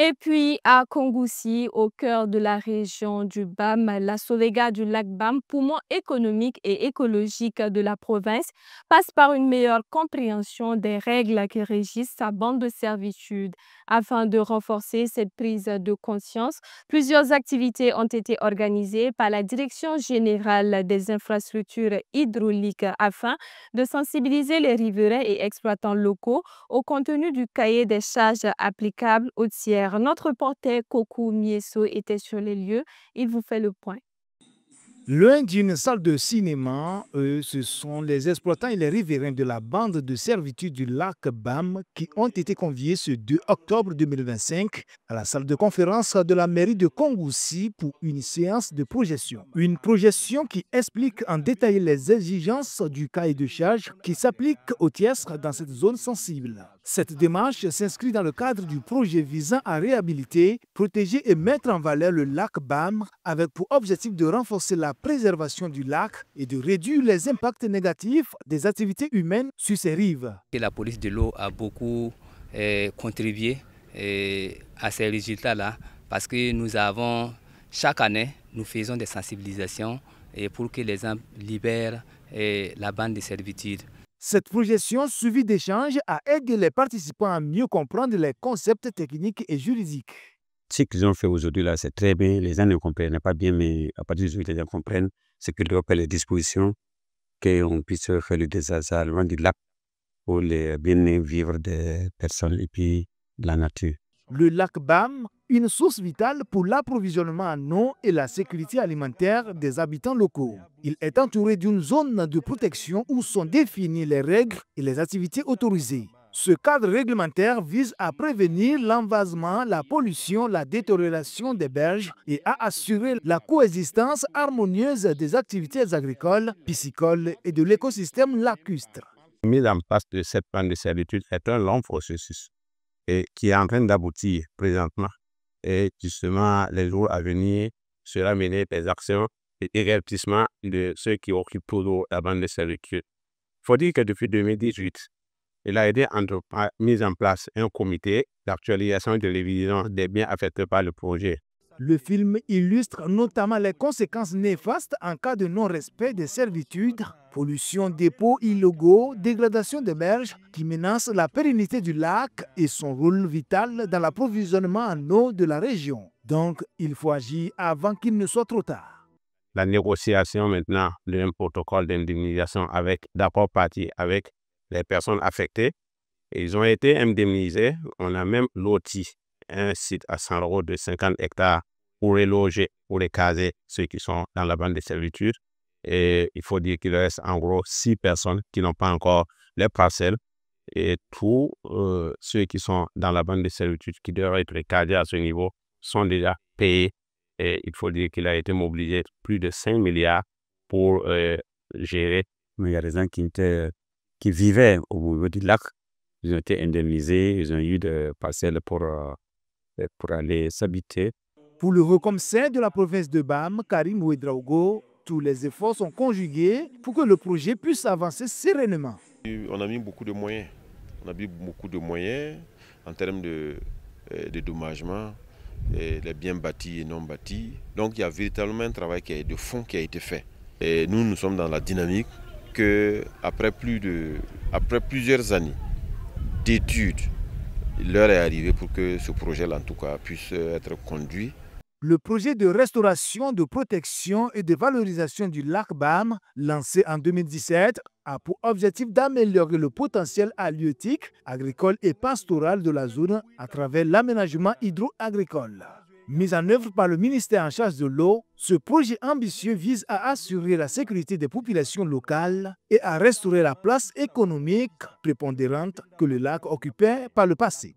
Et puis à Kongoussi, au cœur de la région du BAM, la sauvegarde du lac BAM, poumon économique et écologique de la province, passe par une meilleure compréhension des règles qui régissent sa bande de servitude. Afin de renforcer cette prise de conscience, plusieurs activités ont été organisées par la Direction générale des infrastructures hydrauliques afin de sensibiliser les riverains et exploitants locaux au contenu du cahier des charges applicables aux tiers. Notre reporter Kokou Mieso était sur les lieux. Il vous fait le point. Loin d'une salle de cinéma, ce sont les exploitants et les riverains de la bande de servitude du lac BAM qui ont été conviés ce 2 octobre 2025 à la salle de conférence de la mairie de Kongoussi pour une séance de projection. Une projection qui explique en détail les exigences du cahier de charges qui s'applique aux tiers dans cette zone sensible. Cette démarche s'inscrit dans le cadre du projet visant à réhabiliter, protéger et mettre en valeur le lac BAM avec pour objectif de renforcer la préservation du lac et de réduire les impacts négatifs des activités humaines sur ses rives. La police de l'eau a beaucoup contribué à ces résultats-là parce que nous avons, chaque année, nous faisons des sensibilisations pour que les gens libèrent la bande de servitude. Cette projection suivie d'échanges a aidé les participants à mieux comprendre les concepts techniques et juridiques. Ce qu'ils ont fait aujourd'hui là, c'est très bien. Les gens ne comprennent pas bien, mais à partir d'aujourd'hui, les gens comprennent ce que doivent faire les dispositions, qu'on puisse faire le désassalement du lac pour les bien vivre des personnes et puis de la nature. Le lac BAM, une source vitale pour l'approvisionnement en eau et la sécurité alimentaire des habitants locaux. Il est entouré d'une zone de protection où sont définies les règles et les activités autorisées. Ce cadre réglementaire vise à prévenir l'envasement, la pollution, la détérioration des berges et à assurer la coexistence harmonieuse des activités agricoles, piscicoles et de l'écosystème lacustre. La mise en place de cette bande de servitude est un long processus et qui est en train d'aboutir présentement. Et justement, les jours à venir sera mené des actions et éclaircissements de ceux qui occupent toujours la bande de servitude. Il faut dire que depuis 2018, il a été mis en place un comité d'actualisation de l'évidence des biens affectés par le projet. Le film illustre notamment les conséquences néfastes en cas de non-respect des servitudes, pollution, dépôts illégaux, dégradation des berges qui menacent la pérennité du lac et son rôle vital dans l'approvisionnement en eau de la région. Donc, il faut agir avant qu'il ne soit trop tard. La négociation maintenant d'un protocole d'indemnisation d'accord parti avec les personnes affectées. Ils ont été indemnisés. On a même loti un site à 100 € de 50 hectares pour les loger, pour les caser ceux qui sont dans la bande de servitude. Et il faut dire qu'il reste en gros 6 personnes qui n'ont pas encore les parcelles. Et tous ceux qui sont dans la bande de servitude qui doivent être casés à ce niveau sont déjà payés. Et il faut dire qu'il a été mobilisé plus de 5 milliards pour gérer. Mais il y a des gens qui vivaient au niveau du lac. Ils ont été indemnisés, ils ont eu des parcelles pour aller s'habiter. Pour le haut-commissaire de la province de BAM, Karim Ouedraogo, tous les efforts sont conjugués pour que le projet puisse avancer sereinement. On a mis beaucoup de moyens. On a mis beaucoup de moyens en termes de dédommagement, les biens bâtis et non bâtis. Donc il y a véritablement un travail de fond qui a été fait. Et nous sommes dans la dynamique qu'après plusieurs années d'études, l'heure est arrivée pour que ce projet-là, en tout cas, puisse être conduit. Le projet de restauration, de protection et de valorisation du lac BAM, lancé en 2017, a pour objectif d'améliorer le potentiel halieutique, agricole et pastoral de la zone à travers l'aménagement hydro-agricole. Mis en œuvre par le ministère en charge de l'eau, ce projet ambitieux vise à assurer la sécurité des populations locales et à restaurer la place économique prépondérante que le lac occupait par le passé.